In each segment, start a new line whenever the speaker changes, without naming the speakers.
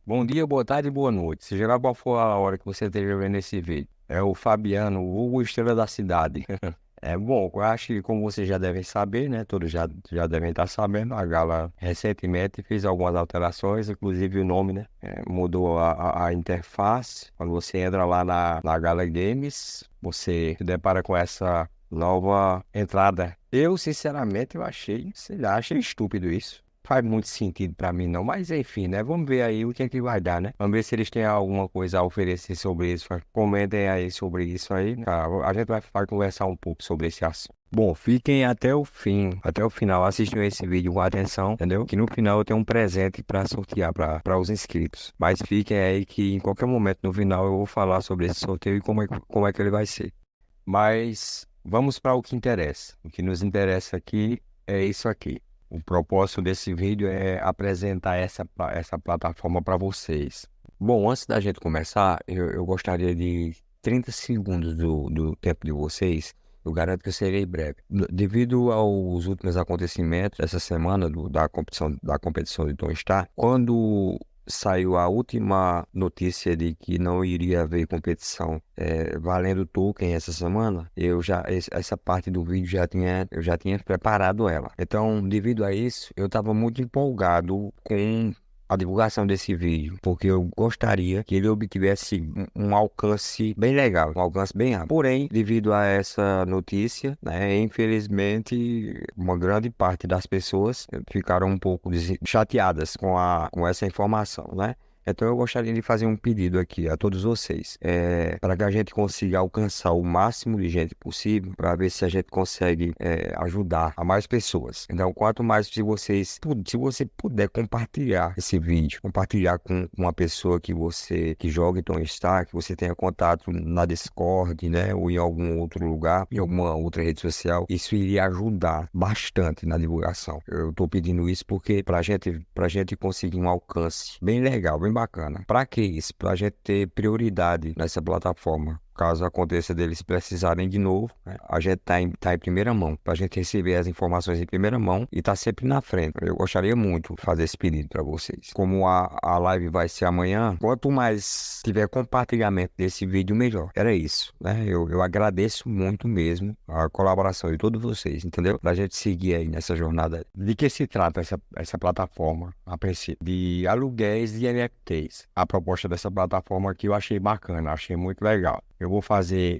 Bom dia, boa tarde e boa noite. Seja lá qual for a hora que você esteja vendo esse vídeo. É o Fabiano, o Hugo Estrela da Cidade. É bom, eu acho que como vocês já devem saber, né? Todos já devem estar sabendo, a Gala recentemente fez algumas alterações, inclusive o nome, né? Mudou a interface. Quando você entra lá na Gala Games, você se depara com essa nova entrada. Eu, sinceramente, eu achei, sei lá, achei estúpido isso. Faz muito sentido pra mim não, mas enfim, né? Vamos ver aí o que é que vai dar, né? Vamos ver se eles têm alguma coisa a oferecer sobre isso. Comentem aí sobre isso aí, né? Tá, a gente vai conversar um pouco sobre esse assunto. Bom, fiquem até o fim, até o final. Assistam esse vídeo com atenção, entendeu? Que no final eu tenho um presente para sortear para os inscritos. Mas fiquem aí que em qualquer momento no final eu vou falar sobre esse sorteio e como é que ele vai ser. Mas vamos para o que interessa. O que nos interessa aqui é isso aqui. O propósito desse vídeo é apresentar essa plataforma para vocês. Bom, antes da gente começar, eu gostaria de 30 segundos do tempo de vocês. Eu garanto que eu serei breve. Devido aos últimos acontecimentos dessa semana da competição de Tom Star, quando saiu a última notícia de que não iria haver competição valendo token essa semana, essa parte do vídeo eu já tinha preparado ela. Então, devido a isso, eu estava muito empolgado com a divulgação desse vídeo, porque eu gostaria que ele obtivesse um alcance bem legal, um alcance bem rápido. Porém, devido a essa notícia, né, infelizmente, uma grande parte das pessoas ficaram um pouco chateadas com essa informação, né? Então eu gostaria de fazer um pedido aqui a todos vocês, para que a gente consiga alcançar o máximo de gente possível, para ver se a gente consegue ajudar a mais pessoas. Então, quanto mais se você puder compartilhar esse vídeo, compartilhar com uma pessoa que joga em Tony Stark, que você tenha contato na Discord, né, ou em algum outro lugar, em alguma outra rede social, isso iria ajudar bastante na divulgação. Eu estou pedindo isso porque para gente conseguir um alcance bem legal, bem bacana. Para que isso? Para a gente ter prioridade nessa plataforma. Caso aconteça deles precisarem de novo, né, a gente tá em primeira mão, para a gente receber as informações em primeira mão e tá sempre na frente. Eu gostaria muito de fazer esse pedido para vocês. Como a live vai ser amanhã, quanto mais tiver compartilhamento desse vídeo, melhor. Era isso, né? Eu agradeço muito mesmo a colaboração de todos vocês, entendeu? Pra gente seguir aí nessa jornada. De que se trata essa plataforma, a princípio? De aluguéis de NFTs. A proposta dessa plataforma aqui eu achei bacana, achei muito legal. Eu vou fazer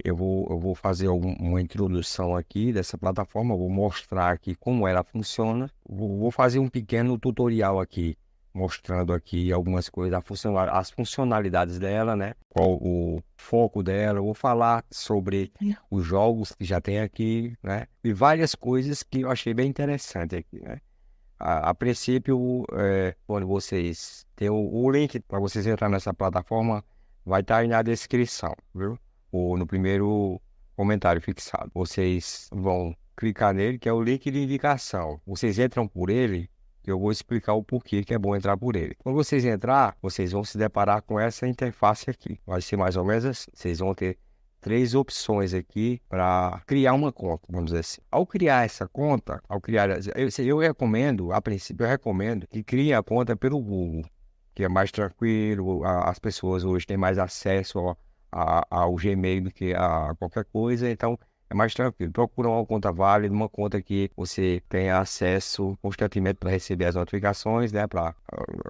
uma introdução aqui dessa plataforma, vou mostrar aqui como ela funciona. Vou fazer um pequeno tutorial aqui, mostrando aqui algumas coisas, as funcionalidades dela, né? Qual o foco dela. Eu vou falar sobre os jogos que já tem aqui, né? E várias coisas que eu achei bem interessante aqui, né? A princípio, quando vocês têm o link para vocês entrar nessa plataforma, vai estar aí na descrição, viu? Ou no primeiro comentário fixado. Vocês vão clicar nele, que é o link de indicação. Vocês entram por ele, que eu vou explicar o porquê que é bom entrar por ele. Quando vocês entrar, vocês vão se deparar com essa interface aqui. Vai ser mais ou menos assim. Vocês vão ter três opções aqui para criar uma conta, vamos dizer assim. Ao criar essa conta, eu recomendo, a princípio eu recomendo que crie a conta pelo Google, que é mais tranquilo, as pessoas hoje têm mais acesso ao Gmail do que a qualquer coisa, então é mais tranquilo. Procura uma conta válida, uma conta que você tenha acesso constantemente para receber as notificações, né? Para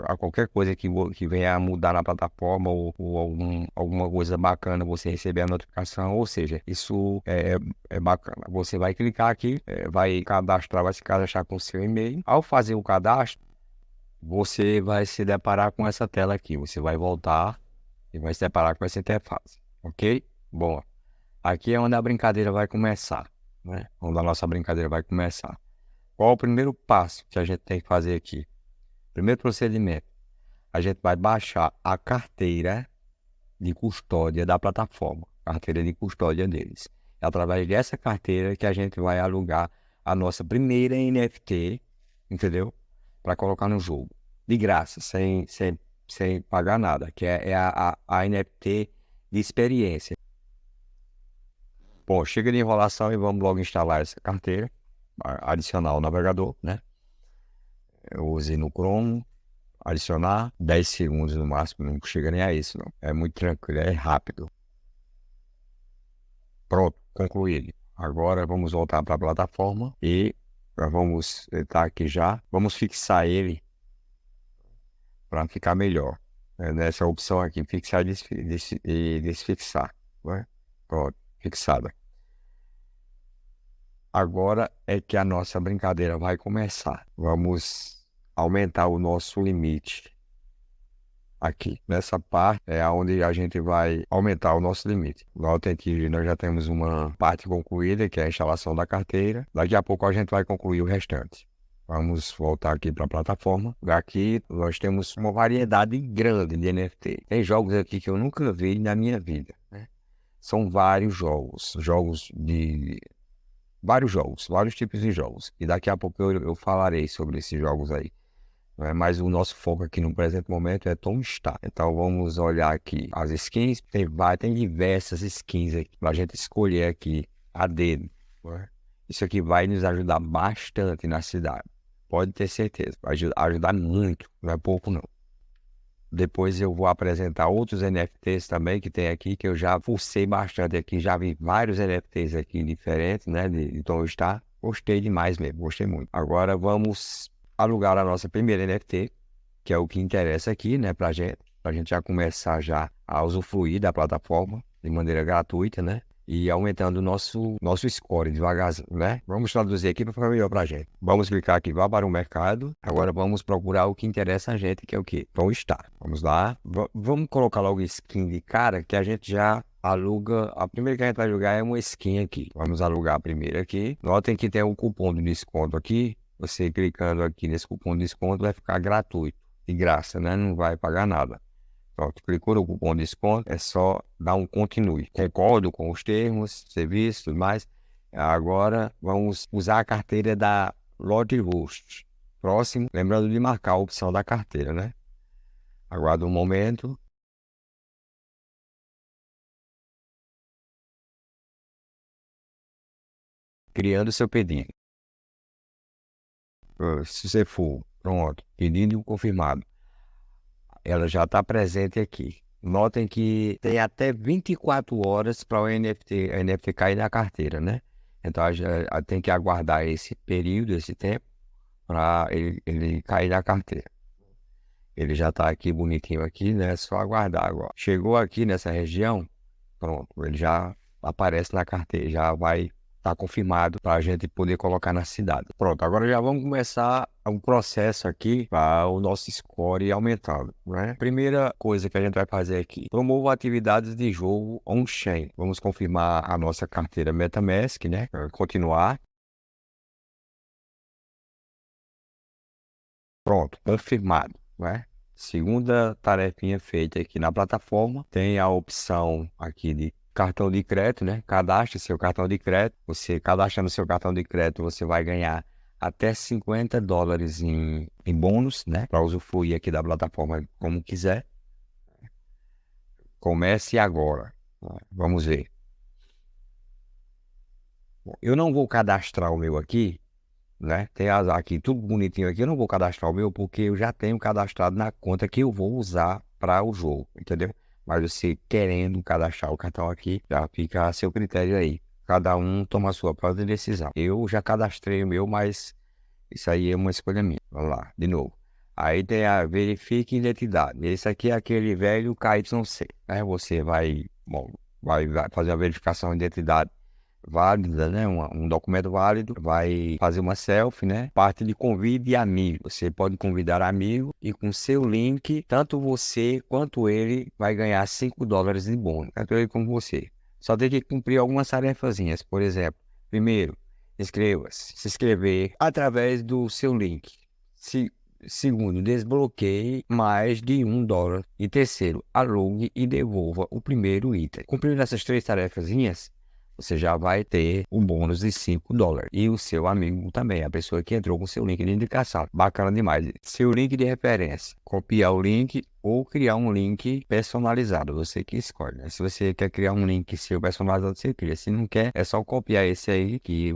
a qualquer coisa que venha a mudar na plataforma ou alguma coisa bacana, você receber a notificação. Ou seja, isso é bacana. Você vai clicar aqui, vai cadastrar, vai se cadastrar com o seu e-mail. Ao fazer o cadastro, você vai se deparar com essa tela aqui. Você vai voltar e vai se deparar com essa interface, ok? Bom. Aqui é onde a brincadeira vai começar, né? Onde a nossa brincadeira vai começar. Qual o primeiro passo que a gente tem que fazer aqui? Primeiro procedimento, a gente vai baixar a carteira de custódia da plataforma, carteira de custódia deles. É através dessa carteira que a gente vai alugar a nossa primeira NFT, entendeu? Para colocar no jogo. De graça, sem pagar nada, que é a NFT de experiência. Bom, chega de enrolação e vamos logo instalar essa carteira, adicionar o navegador, né? Eu usei no Chrome, adicionar 10 segundos no máximo, não chega nem a isso, não. É muito tranquilo, é rápido. Pronto, concluído. Agora vamos voltar para a plataforma e vamos estar aqui já. Vamos fixar ele para ficar melhor. Nessa opção aqui, fixar e desfixar. Né? Pronto, fixada. Agora é que a nossa brincadeira vai começar. Vamos aumentar o nosso limite. Aqui, nessa parte é onde a gente vai aumentar o nosso limite. Notem que nós já temos uma parte concluída, que é a instalação da carteira. Daqui a pouco a gente vai concluir o restante. Vamos voltar aqui para a plataforma. Aqui nós temos uma variedade grande de NFT. Tem jogos aqui que eu nunca vi na minha vida, né? São vários jogos, vários tipos de jogos. E daqui a pouco eu falarei sobre esses jogos aí. Mas o nosso foco aqui no presente momento é Tom Star. Então vamos olhar aqui as skins. Tem diversas skins aqui para a gente escolher aqui a dedo. Isso aqui vai nos ajudar bastante na cidade. Pode ter certeza. Vai ajudar muito. Não é pouco não. Depois eu vou apresentar outros NFTs também que tem aqui, que eu já forcei bastante aqui. Já vi vários NFTs aqui diferentes, né? De Tom Star. Gostei demais mesmo. Gostei muito. Agora vamos alugar a nossa primeira NFT, que é o que interessa aqui, né, pra gente já começar já a usufruir da plataforma de maneira gratuita, né, e aumentando o nosso score devagarzinho, né. Vamos traduzir aqui para ficar melhor pra gente. Vamos clicar aqui, vá para o mercado. Agora vamos procurar o que interessa a gente, que é o quê? Tom Star. Vamos lá. Vamos colocar logo skin de cara, que a gente já aluga. A primeira que a gente vai alugar é uma skin aqui. Vamos alugar a primeira aqui. Notem que tem um cupom de desconto aqui. Você clicando aqui nesse cupom de desconto vai ficar gratuito, de graça, né? Não vai pagar nada. Pronto, clicou no cupom de desconto, é só dar um continue. Concordo com os termos, serviços e tudo mais. Agora vamos usar a carteira da Lord Host. Próximo, lembrando de marcar a opção da carteira, né? Aguarda um momento. Criando seu pedido. Se você for, pronto, pedido confirmado. Ela já está presente aqui. Notem que tem até 24 horas para o NFT cair na carteira, né? Então a gente tem que aguardar esse período, esse tempo, para ele cair na carteira. Ele já está aqui bonitinho aqui, né? É só aguardar agora. Chegou aqui nessa região, pronto, ele já aparece na carteira, já vai estar confirmado para a gente poder colocar na cidade. Pronto, agora já vamos começar um processo aqui para o nosso score ir aumentando, né? Primeira coisa que a gente vai fazer aqui, promova atividades de jogo on-chain. Vamos confirmar a nossa carteira MetaMask, né? Continuar. Pronto, confirmado, né? Segunda tarefinha feita aqui na plataforma, tem a opção aqui de cartão de crédito, né? Cadastre seu cartão de crédito. Você cadastrando seu cartão de crédito, você vai ganhar até $50 em bônus, né? Para usufruir aqui da plataforma como quiser. Comece agora. Vamos ver. Bom, eu não vou cadastrar o meu aqui, né? Tem aqui tudo bonitinho aqui. Eu não vou cadastrar o meu porque eu já tenho cadastrado na conta que eu vou usar para o jogo, entendeu? Mas você querendo cadastrar o cartão aqui, já fica a seu critério aí. Cada um toma a sua própria decisão. Eu já cadastrei o meu, mas isso aí é uma escolha minha. Vamos lá, de novo. Aí tem a verifique identidade. Esse aqui é aquele velho KYC, né? Você vai fazer a verificação de identidade válida, né? Um documento válido, vai fazer uma selfie, né? Parte de convite e amigo. Você pode convidar amigo e com seu link, tanto você quanto ele vai ganhar $5 de bônus, tanto ele como você. Só tem que cumprir algumas tarefazinhas, por exemplo, primeiro, se inscrever através do seu link. Segundo, desbloqueie mais de $1. E terceiro, alugue e devolva o primeiro item. Cumprindo essas 3 tarefazinhas, você já vai ter um bônus de $5. E o seu amigo também, a pessoa que entrou com seu link de indicação. Bacana demais. Seu link de referência. Copiar o link ou criar um link personalizado, você que escolhe, né? Se você quer criar um link seu personalizado, você cria. Se não quer, é só copiar esse aí que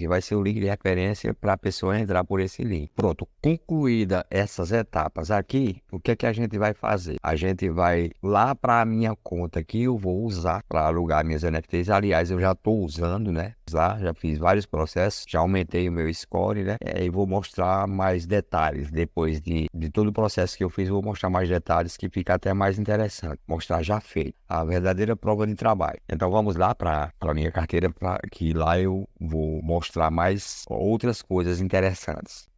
vai ser o link de referência para a pessoa entrar por esse link. Pronto, concluída essas etapas aqui, o que é que a gente vai fazer? A gente vai lá para a minha conta que eu vou usar para alugar minhas NFTs. Aliás, eu já estou usando, né? Já fiz vários processos, já aumentei o meu score, né? E vou mostrar mais detalhes depois de todo o processo que eu fiz. Vou mostrar mais detalhes que fica até mais interessante. Mostrar já feito, a verdadeira prova de trabalho. Então vamos lá para a minha carteira, que lá eu vou mostrar mais outras coisas interessantes.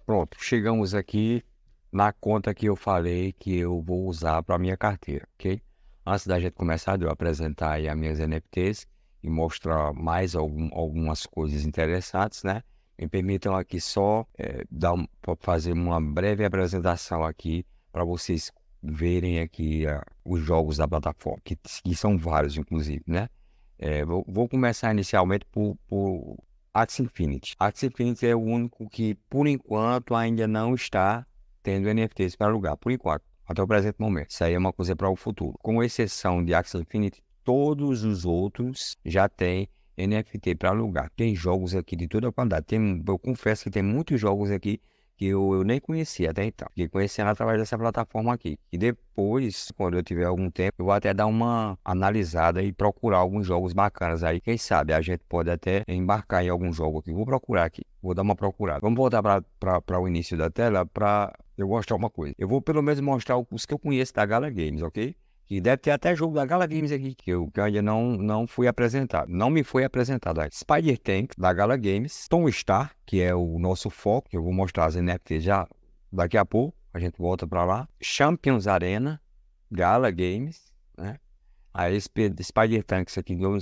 Pronto, chegamos aqui na conta que eu falei que eu vou usar para minha carteira, ok? Antes da gente começar, eu apresentar aí as minhas NFTs e mostrar mais algumas coisas interessantes, né? Me permitam aqui só fazer uma breve apresentação aqui para vocês verem aqui os jogos da plataforma, que são vários, inclusive, né? Vou começar inicialmente por Axie Infinity. Axie Infinity é o único que, por enquanto, ainda não está tendo NFTs para alugar, por enquanto, até o presente momento. Isso aí é uma coisa para o futuro. Com exceção de Axie Infinity, todos os outros já têm NFT para alugar. Tem jogos aqui de toda a qualidade. Eu confesso que tem muitos jogos aqui que eu nem conhecia até então. Fiquei conhecendo através dessa plataforma aqui. E depois, quando eu tiver algum tempo, eu vou até dar uma analisada e procurar alguns jogos bacanas aí. Quem sabe a gente pode até embarcar em algum jogo aqui. Vou procurar aqui. Vou dar uma procurada. Vamos voltar para o início da tela para eu mostrar uma coisa. Eu vou pelo menos mostrar os que eu conheço da Gala Games, ok? Que deve ter até jogo da Gala Games aqui, que eu ainda não fui apresentado. Não me foi apresentado ainda. Spider Tank, da Gala Games. Tom Star, que é o nosso foco, que eu vou mostrar as NFTs já daqui a pouco. A gente volta para lá. Champions Arena, Gala Games, né? Aí Spider Tanks aqui, eu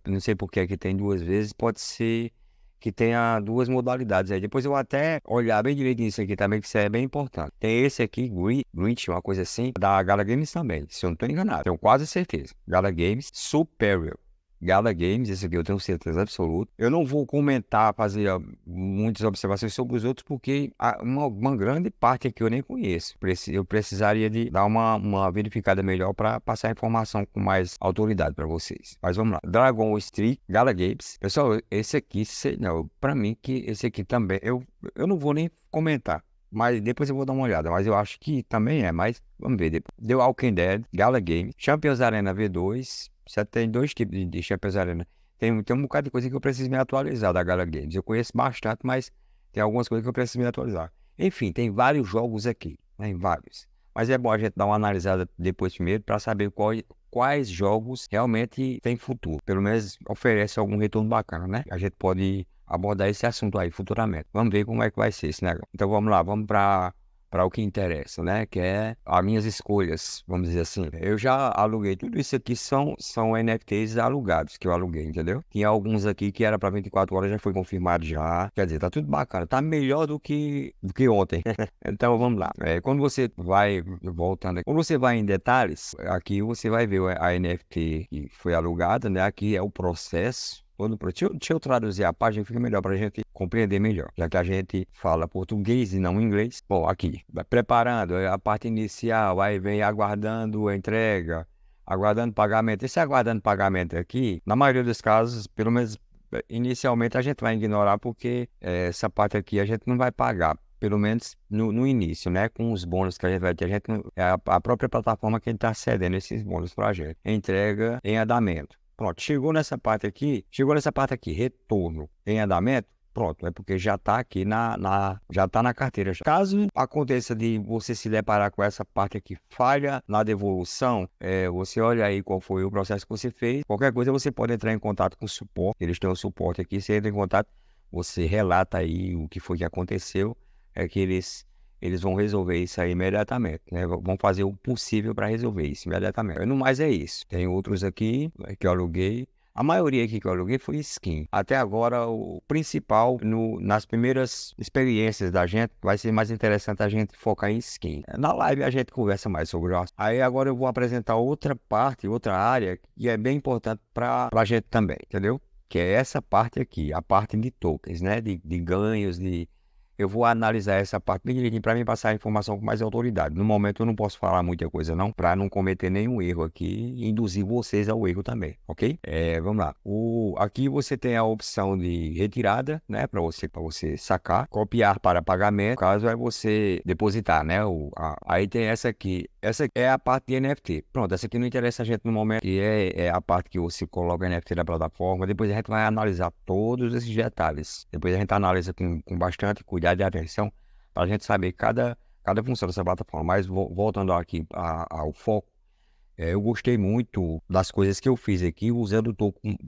não sei por que aqui tem duas vezes, pode ser que tenha duas modalidades aí. Depois eu vou até olhar bem direito nisso aqui também, que isso é bem importante. Tem esse aqui, Grinch, uma coisa assim, da Gala Games também, se eu não estou enganado. Tenho quase certeza. Gala Games Superior. Gala Games, esse aqui eu tenho certeza absoluta. Eu não vou comentar, fazer muitas observações sobre os outros, porque uma grande parte aqui eu nem conheço. Eu precisaria de dar uma verificada melhor para passar a informação com mais autoridade para vocês. Mas vamos lá. Dragon Street, Gala Games. Pessoal, esse aqui, não, para mim que esse aqui também, eu não vou nem comentar. Mas depois eu vou dar uma olhada. Mas eu acho que também é. Mas vamos ver depois. The Walking Dead, Gala Games, Champions Arena V2. Você tem dois tipos de Champions Arena. Tem um bocado de coisa que eu preciso me atualizar da Gala Games. Eu conheço bastante, mas tem algumas coisas que eu preciso me atualizar. Enfim, tem vários jogos aqui. Tem vários. Mas é bom a gente dar uma analisada depois primeiro para saber quais jogos realmente têm futuro. Pelo menos oferece algum retorno bacana, né? A gente pode abordar esse assunto aí futuramente. Vamos ver como é que vai ser esse negócio. Então vamos lá, vamos para o que interessa, né? Que é as minhas escolhas, vamos dizer assim. Eu já aluguei, tudo isso aqui são NFTs alugados que eu aluguei, entendeu? Tinha alguns aqui que era para 24 horas, já foi confirmado já. Quer dizer, tá tudo bacana, tá melhor do que ontem. Então vamos lá. Quando você vai, voltando aqui, quando você vai em detalhes, aqui você vai ver a NFT que foi alugada, né? Aqui é o processo. Deixa eu traduzir a página, fica melhor para a gente compreender melhor, já que a gente fala português e não inglês. Bom, aqui, vai preparando a parte inicial, aí vem aguardando a entrega, aguardando pagamento. Esse aguardando pagamento aqui, na maioria dos casos, pelo menos inicialmente, a gente vai ignorar porque essa parte aqui a gente não vai pagar. Pelo menos no início, né? Com os bônus que a gente vai ter, é a própria plataforma que está cedendo esses bônus para a gente. Entrega em andamento. Pronto, chegou nessa parte aqui, retorno em andamento, pronto, é porque já está aqui já está na carteira. Caso aconteça de você se deparar com essa parte aqui, falha na devolução, você olha aí qual foi o processo que você fez. Qualquer coisa você pode entrar em contato com o suporte, eles têm o suporte aqui, você entra em contato, você relata aí o que foi que aconteceu, que eles vão resolver isso aí imediatamente, né? Vão fazer o possível para resolver isso imediatamente. No mais é isso. Tem outros aqui que eu aluguei. A maioria aqui que eu aluguei foi skin. Até agora, o principal, nas primeiras experiências da gente, vai ser mais interessante a gente focar em skin. Na live a gente conversa mais sobre isso. Aí agora eu vou apresentar outra parte, outra área, que é bem importante para a gente também, entendeu? Que é essa parte aqui, a parte de tokens, né? De ganhos, eu vou analisar essa parte bem direitinho para me passar a informação com mais autoridade. No momento eu não posso falar muita coisa não, para não cometer nenhum erro aqui e induzir vocês ao erro também, ok? Vamos lá. Aqui você tem a opção de retirada, né, para você sacar, copiar para pagamento, no caso é você depositar, né? Aí tem essa aqui. Essa é a parte de NFT. Pronto, essa aqui não interessa a gente no momento, que é a parte que você coloca o NFT na plataforma. Depois a gente vai analisar todos esses detalhes. Depois a gente analisa com bastante cuidado e atenção para a gente saber cada função dessa plataforma. Mas voltando aqui ao foco, eu gostei muito das coisas que eu fiz aqui usando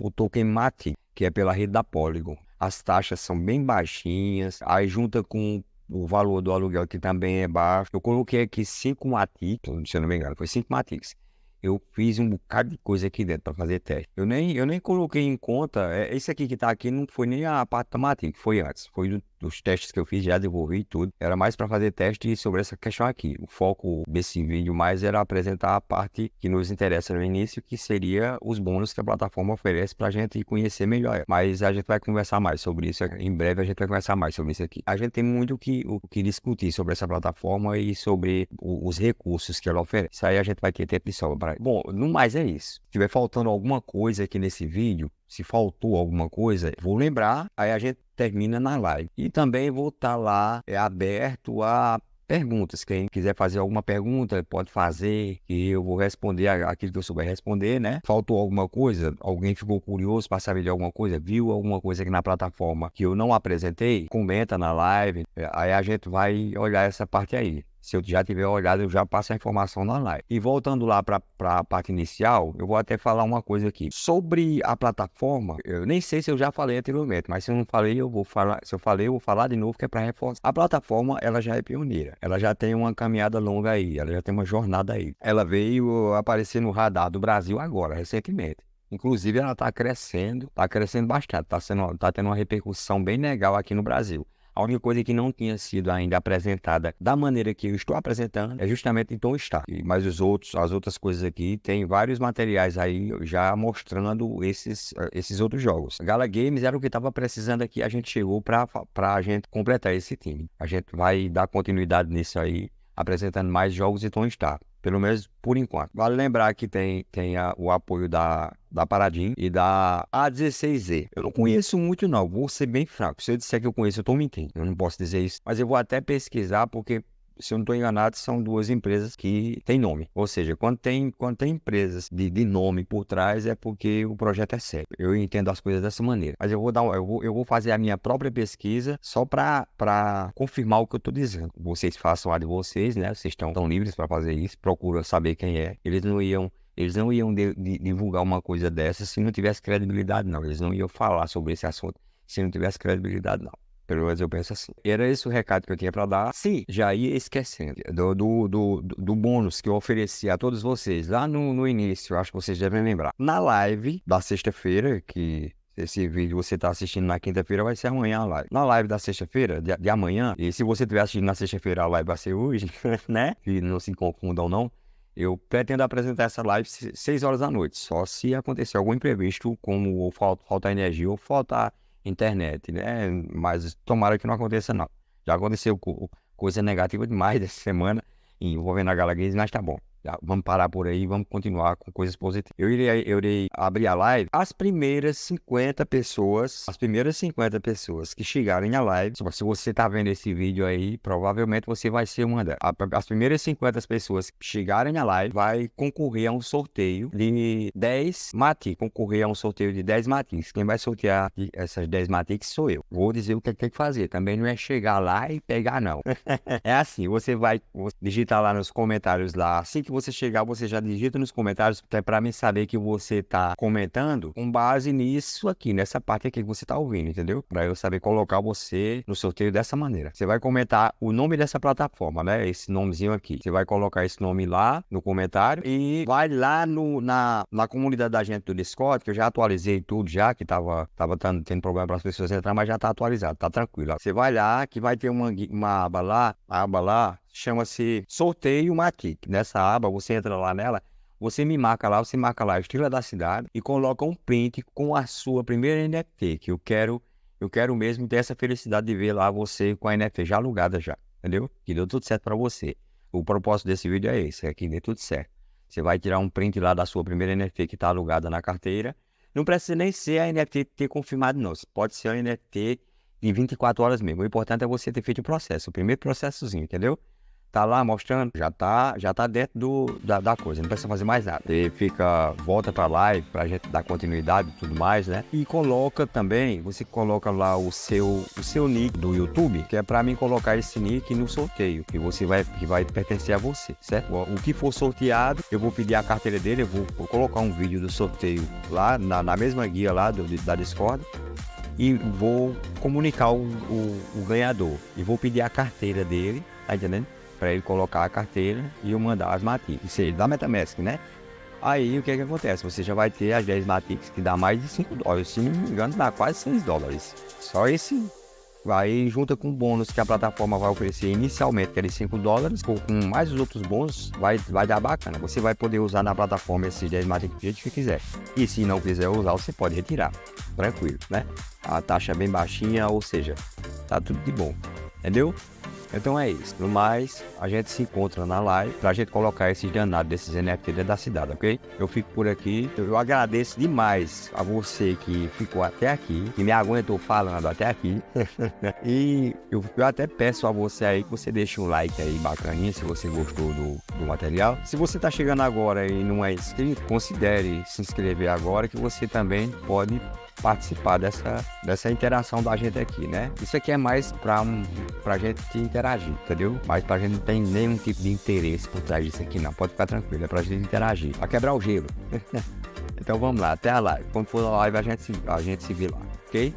o token Matic, que é pela rede da Polygon. As taxas são bem baixinhas, aí junta com o valor do aluguel que também é baixo. Eu coloquei aqui 5 Matics, se eu não me engano, foi 5 Matics. Eu fiz um bocado de coisa aqui dentro para fazer teste. Eu nem coloquei em conta, esse aqui que tá aqui não foi nem a parte da Matic, foi antes. Foi dos testes que eu fiz, já devolvi tudo. Era mais para fazer teste sobre essa questão aqui. O foco desse vídeo mais era apresentar a parte que nos interessa no início, que seria os bônus que a plataforma oferece para a gente conhecer melhor. Mas a gente vai conversar mais sobre isso. Em breve a gente vai conversar mais sobre isso aqui. A gente tem muito o que discutir sobre essa plataforma e sobre os recursos que ela oferece. Isso aí a gente vai ter tempo de sobra. Bom, no mais é isso. Se tiver faltando alguma coisa aqui nesse vídeo, se faltou alguma coisa, vou lembrar, aí a gente termina na live. E também vou estar lá aberto a perguntas. Quem quiser fazer alguma pergunta, pode fazer, que eu vou responder aquilo que eu souber responder, né? Faltou alguma coisa? Alguém ficou curioso para saber de alguma coisa? Viu alguma coisa aqui na plataforma que eu não apresentei? Comenta na live, aí a gente vai olhar essa parte aí. Se eu já tiver olhado, eu já passo a informação na live. E voltando lá para a parte inicial, eu vou até falar uma coisa aqui. Sobre a plataforma, eu nem sei se eu já falei anteriormente, mas se eu não falei, eu vou falar. Se eu falei, eu vou falar de novo, que é para reforçar. A plataforma, ela já é pioneira. Ela já tem uma caminhada longa aí, ela já tem uma jornada aí. Ela veio aparecer no radar do Brasil agora, recentemente. Inclusive, ela está crescendo bastante, tá tendo uma repercussão bem legal aqui no Brasil. A única coisa que não tinha sido ainda apresentada da maneira que eu estou apresentando é justamente então está. Mas as outras coisas aqui, tem vários materiais aí já mostrando esses outros jogos. A Gala Games era o que estava precisando aqui, a gente chegou para a gente completar esse time. A gente vai dar continuidade nisso aí, apresentando mais jogos e Tom Star. Pelo menos por enquanto. Vale lembrar que tem o apoio da Paradim e da A16Z. Eu não conheço muito não, vou ser bem franco. Se eu disser que eu conheço, eu tô mentindo. Eu não posso dizer isso. Mas eu vou até pesquisar porque, se eu não estou enganado, são duas empresas que têm nome. Ou seja, quando tem empresas de nome por trás, é porque o projeto é sério. Eu entendo as coisas dessa maneira. Mas eu vou fazer a minha própria pesquisa só para confirmar o que eu estou dizendo. Vocês façam a de vocês, né? Vocês estão livres para fazer isso. Procura saber quem é. Eles não iam divulgar uma coisa dessa se não tivesse credibilidade, não. Eles não iam falar sobre esse assunto se não tivesse credibilidade, não. Pelo menos eu penso assim. Era esse o recado que eu tinha para dar. Sim, já ia esquecendo do bônus que eu ofereci a todos vocês lá no início. Acho que vocês devem lembrar. Na live da sexta-feira, que esse vídeo você está assistindo na quinta-feira, vai ser amanhã a live. Na live da sexta-feira, de amanhã, e se você estiver assistindo na sexta-feira, a live vai ser hoje, né? Que não se confundam, não. Eu pretendo apresentar essa live 6 horas da noite. Só se acontecer algum imprevisto, como faltar energia ou faltar internet, né? Mas tomara que não aconteça, não. Já aconteceu coisa negativa demais dessa semana envolvendo a Gala Games, mas tá bom. Já, vamos parar por aí, vamos continuar com coisas positivas. Eu irei abrir a live. As primeiras 50 pessoas que chegarem à live, se você tá vendo esse vídeo aí, provavelmente você vai ser uma delas. As primeiras 50 pessoas que chegarem à live vai concorrer a um sorteio de 10 Matics. Concorrer a um sorteio de 10 Matics. Quem vai sortear essas 10 Matics sou eu. Vou dizer o que tem que fazer. Também não é chegar lá e pegar, não. É assim, você digitar lá nos comentários lá. Assim que você chegar, você já digita nos comentários, até para mim saber que você tá comentando com base nisso aqui, nessa parte aqui que você tá ouvindo, entendeu? Para eu saber colocar você no sorteio dessa maneira. Você vai comentar o nome dessa plataforma, né? Esse nomezinho aqui. Você vai colocar esse nome lá no comentário e vai lá na comunidade da gente do Discord, que eu já atualizei tudo já, que tava tendo problema para as pessoas entrar, mas já tá atualizado, tá tranquilo. Você vai lá, que vai ter uma aba lá, chama-se Sorteio Matic. Nessa aba, você entra lá nela, você marca lá a estrela da cidade e coloca um print com a sua primeira NFT, que eu quero Eu quero mesmo ter essa felicidade de ver lá você com a NFT já alugada já, entendeu? Que deu tudo certo para você. O propósito desse vídeo é esse, é que dê tudo certo. Você vai tirar um print lá da sua primeira NFT que está alugada na carteira. Não precisa nem ser a NFT ter confirmado, não. Pode ser a NFT de 24 horas mesmo. O importante é você ter feito o processo, o primeiro processozinho, entendeu? Tá lá mostrando, já tá dentro da coisa, não precisa fazer mais nada. Você volta pra live pra gente dar continuidade e tudo mais, né? E coloca também, você coloca lá o seu nick do YouTube, que é pra mim colocar esse nick no sorteio, que vai pertencer a você, certo? O que for sorteado, eu vou pedir a carteira dele, eu vou colocar um vídeo do sorteio lá na mesma guia lá da Discord. E vou comunicar o ganhador. E vou pedir a carteira dele, tá entendendo? Para ele colocar a carteira e eu mandar as Matic. Isso aí, da MetaMask, né? Aí o que acontece? Você já vai ter as 10 Matics que dá mais de $5. Se não me engano, dá quase $6. Só esse. Aí junta com o bônus que a plataforma vai oferecer inicialmente, que é de $5, com mais os outros bônus, vai dar bacana. Você vai poder usar na plataforma esses 10 Matic do jeito que quiser. E se não quiser usar, você pode retirar. Tranquilo, né? A taxa é bem baixinha, ou seja, tá tudo de bom. Entendeu? Então é isso. No mais, a gente se encontra na live pra gente colocar esses danados desses NFT dentro da cidade, ok? Eu fico por aqui. Eu agradeço demais a você que ficou até aqui, que me aguentou falando até aqui. E eu até peço a você aí que você deixe um like aí bacaninha se você gostou do material. Se você tá chegando agora e não é inscrito, considere se inscrever agora que você também pode participar dessa interação da gente aqui, né? Isso aqui é mais pra gente interagir, entendeu? Mas pra gente não tem nenhum tipo de interesse por trás disso aqui, não. Pode ficar tranquilo, é pra gente interagir, pra quebrar o gelo. Então vamos lá, até a live. Quando for a live, a gente se vê lá, ok?